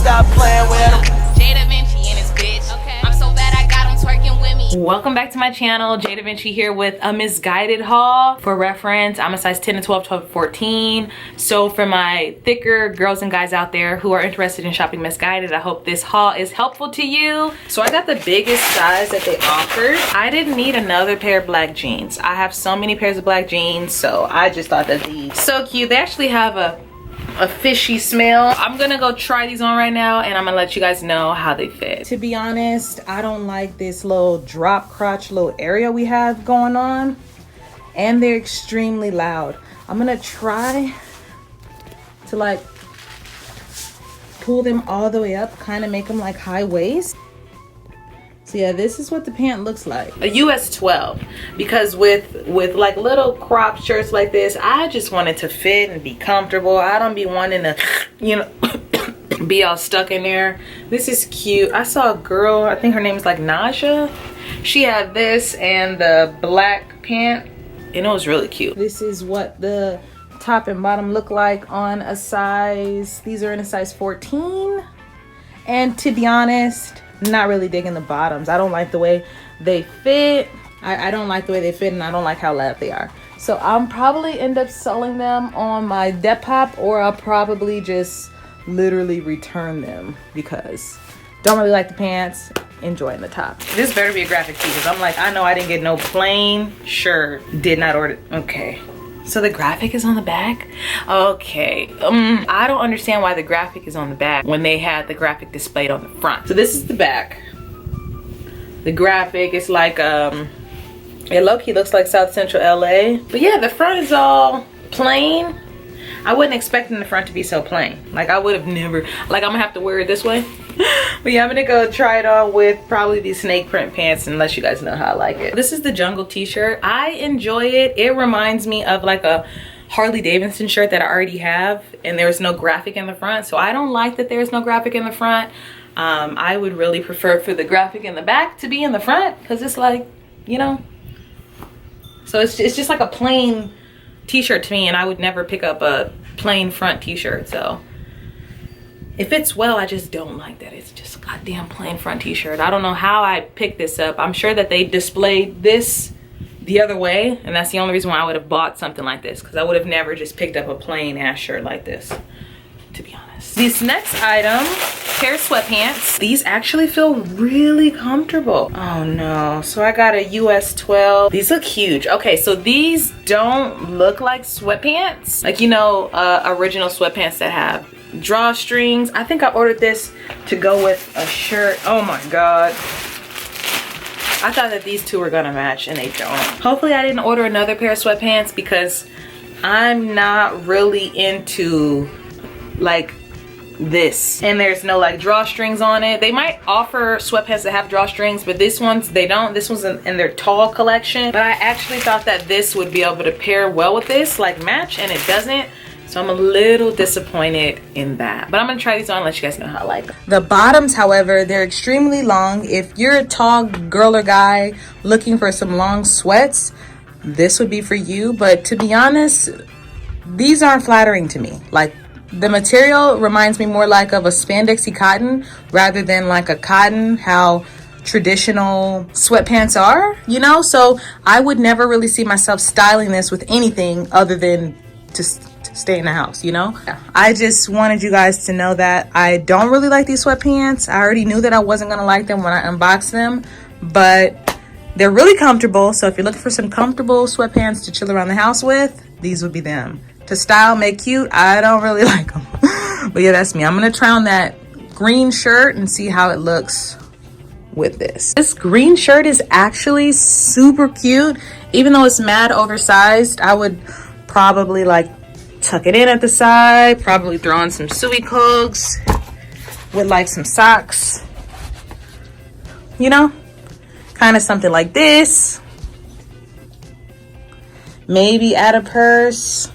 stop playing with him. BikerShorts in his bitch. Okay. I'm so bad I got him twerking with me. Welcome back to my channel. BikerShorts here with a Missguided haul. For reference, I'm a size 10 to 12, 12 to 14. So for my thicker girls and guys out there who are interested in shopping Missguided, I hope this haul is helpful to you. So I got the biggest size that they offered. I didn't need another pair of black jeans. I have so many pairs of black jeans, so I just thought that these so cute. They actually have a fishy smell. I'm gonna go try these on right now and I'm gonna let you guys know how they fit. To be honest, I don't like this little drop crotch little area we have going on, and they're extremely loud. I'm gonna try to like pull them all the way up, kind of make them like high waist. So yeah, this is what the pant looks like. A US 12, because with like little crop shirts like this, I just want it to fit and be comfortable. I don't be wanting to, you know, be all stuck in there. This is cute. I saw a girl, I think her name is like Naja. She had this and the black pant, and it was really cute. This is what the top and bottom look like on a size, these are in a size 14. And to be honest, not really digging the bottoms. I don't like the way they fit. I don't like the way they fit, and I don't like how loud they are. So I'll probably end up selling them on my Depop, or I'll probably just literally return them because don't really like the pants, enjoying the top. This better be a graphic tee, because I'm like, I know I didn't get no plain shirt. Did not order. Okay. So the graphic is on the back? Okay. I don't understand why the graphic is on the back when they had the graphic displayed on the front. So this is the back. The graphic is like, it low-key looks like South Central LA. But yeah, the front is all plain. I wasn't expecting the front to be so plain. Like I would have never, like I'm gonna have to wear it this way. But yeah, I'm gonna go try it on with probably these snake print pants and let you guys know how I like it. This is the jungle t-shirt. I enjoy it. It reminds me of like a Harley Davidson shirt that I already have, and there's no graphic in the front. So I don't like that there's no graphic in the front. I would really prefer for the graphic in the back to be in the front, because it's like, you know, so it's just like a plain t-shirt to me, and I would never pick up a plain front t-shirt. So it fits well, I just don't like that it's just a goddamn plain front t-shirt. I don't know how I picked this up. I'm sure that they displayed this the other way, and that's the only reason why I would have bought something like this, because I would have never just picked up a plain ass shirt like this, to be honest. This next item, pair of sweatpants. These actually feel really comfortable. Oh no, so I got a US 12. These look huge. Okay, so these don't look like sweatpants. Like, you know, original sweatpants that have drawstrings. I think I ordered this to go with a shirt. Oh my god, I thought that these two were gonna match, and they don't. Hopefully I didn't order another pair of sweatpants, because I'm not really into like this, and there's no like drawstrings on it. They might offer sweatpants that have drawstrings, but this ones, they don't. This one's in their tall collection, but I actually thought that this would be able to pair well with this, like match, and it doesn't. So I'm a little disappointed in that, but I'm gonna try these on and let you guys know how I like them. The bottoms, however, they're extremely long. If you're a tall girl or guy looking for some long sweats, this would be for you. But to be honest, these aren't flattering to me. Like, the material reminds me more like of a spandexy cotton rather than like a cotton, how traditional sweatpants are, you know? So I would never really see myself styling this with anything other than just stay in the house, you know? I just wanted you guys to know that I don't really like these sweatpants. I already knew that I wasn't gonna like them when I unboxed them, but they're really comfortable. So if you're looking for some comfortable sweatpants to chill around the house with, these would be them. To style, make cute, I don't really like them. But yeah, that's me. I'm gonna try on that green shirt and see how it looks with this. This green shirt is actually super cute. Even though it's mad oversized, I would probably like tuck it in at the side, probably throw on some suey clogs with like some socks, you know, kind of something like this. Maybe add a purse.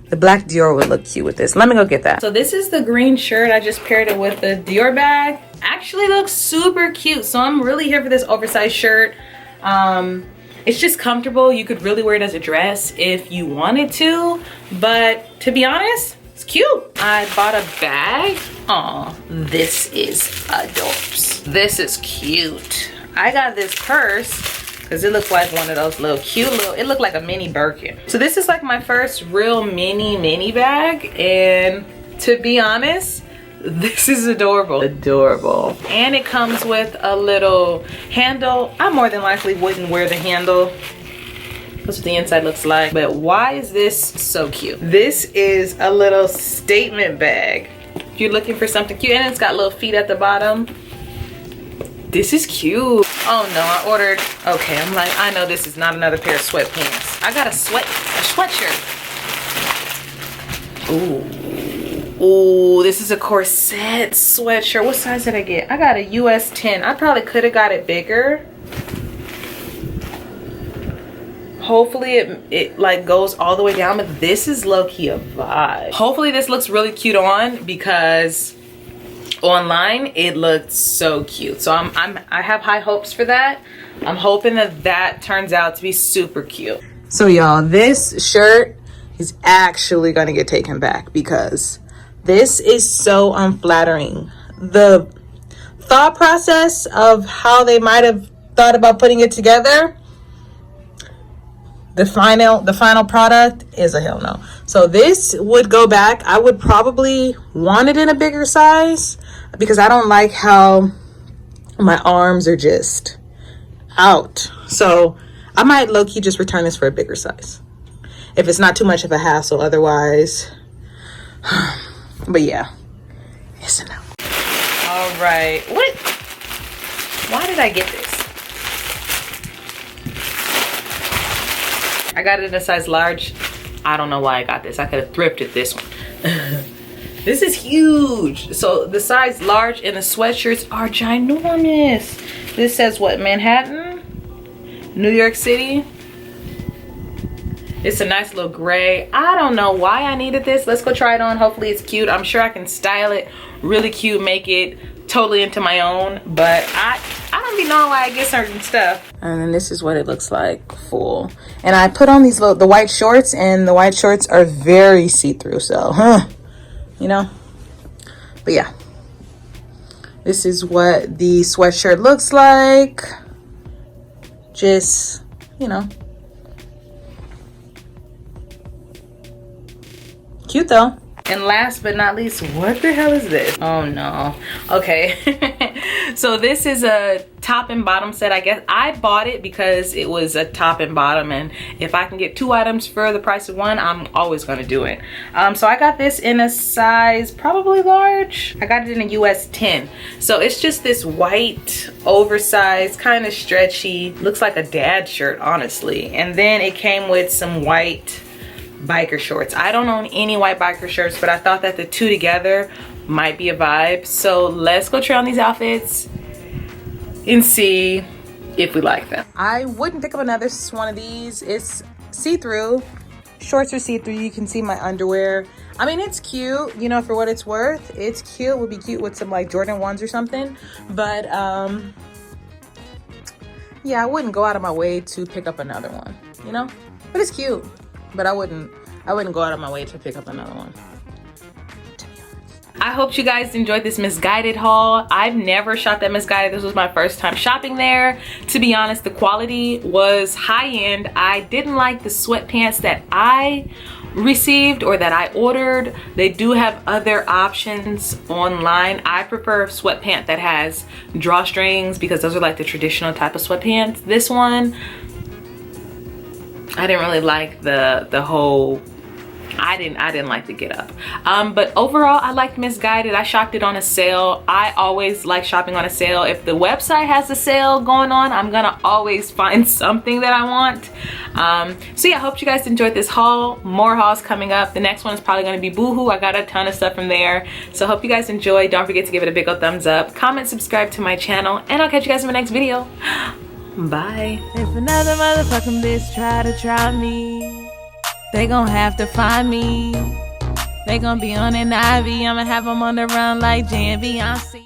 The black Dior would look cute with this. Let me go get that. So this is the green shirt. I just paired it with the Dior bag. Actually looks super cute. So I'm really here for this oversized shirt. It's just comfortable. You could really wear it as a dress if you wanted to, but to be honest, It's cute. I bought a bag. Aw, this is adorbs. This is cute. I got this purse because it looks like one of those little cute little, it looked like a mini Birkin. So this is like my first real mini bag, and to be honest, this is adorable. Adorable. And it comes with a little handle. I more than likely wouldn't wear the handle. That's what the inside looks like. But why is this so cute? This is a little statement bag. If you're looking for something cute, and it's got little feet at the bottom. This is cute. Oh no, I ordered, okay, I'm like, I know this is not another pair of sweatpants. I got a sweatshirt. Ooh, this is a corset sweatshirt. What size did I get? I got a US 10. I probably could have got it bigger. Hopefully it like goes all the way down, but this is low-key a vibe. Hopefully this looks really cute on, because online it looked so cute. So I have high hopes for that. I'm hoping that turns out to be super cute. So y'all, this shirt is actually gonna get taken back because this is so unflattering. The thought process of how they might have thought about putting it together, the final product is a hell no. So this would go back. I would probably want it in a bigger size because I don't like how my arms are just out. So I might low-key just return this for a bigger size if it's not too much of a hassle otherwise. But yeah, it's a no. All right, why did I get this? I got it in a size large. I don't know why I got this. I could have thrifted this one. This is huge. So the size large and the sweatshirts are ginormous. This says what, Manhattan? New York City? It's a nice little gray. I don't know why I needed this. Let's go try it on. Hopefully it's cute. I'm sure I can style it really cute, make it totally into my own, but I don't be knowing why I get certain stuff. And then this is what it looks like full. And I put on these the white shorts, and the white shorts are very see-through, so you know. But yeah, this is what the sweatshirt looks like. Just, you know, cute though. And last but not least, what the hell is this? Oh no. Okay. So this is a top and bottom set. I guess I bought it because it was a top and bottom, and if I can get 2 items for the price of 1, I'm always gonna do it. So I got this in a size probably large. I got it in a US 10. So it's just this white, oversized, kind of stretchy, looks like a dad shirt, honestly. And then it came with some white biker shorts. I don't own any white biker shirts, but I thought that the two together might be a vibe. So let's go try on these outfits and see if we like them. I wouldn't pick up another one of these. It's see-through. Shorts are see-through. You can see my underwear. I mean, it's cute, you know, for what it's worth. It's cute. It would be cute with some like Jordan 1s or something. But yeah, I wouldn't go out of my way to pick up another one, you know? But it's cute. But I wouldn't go out of my way to pick up another one. I hope you guys enjoyed this Missguided haul. I've never shopped at Missguided. This was my first time shopping there. To be honest, the quality was high-end. I didn't like the sweatpants that I received or that I ordered. They do have other options online. I prefer a sweatpant that has drawstrings because those are like the traditional type of sweatpants. This one, I didn't really like the whole, I didn't like the get up. But overall, I liked Missguided. I shopped it on a sale. I always like shopping on a sale. If the website has a sale going on, I'm gonna always find something that I want. So yeah, I hope you guys enjoyed this haul. More hauls coming up. The next one is probably gonna be Boohoo. I got a ton of stuff from there. So hope you guys enjoyed. Don't forget to give it a big old thumbs up. Comment, subscribe to my channel, and I'll catch you guys in my next video. Bye. If another motherfucking bitch try me, they gon' have to find me. They gon' be on an IV. I'ma have them on the run like J and Beyonce.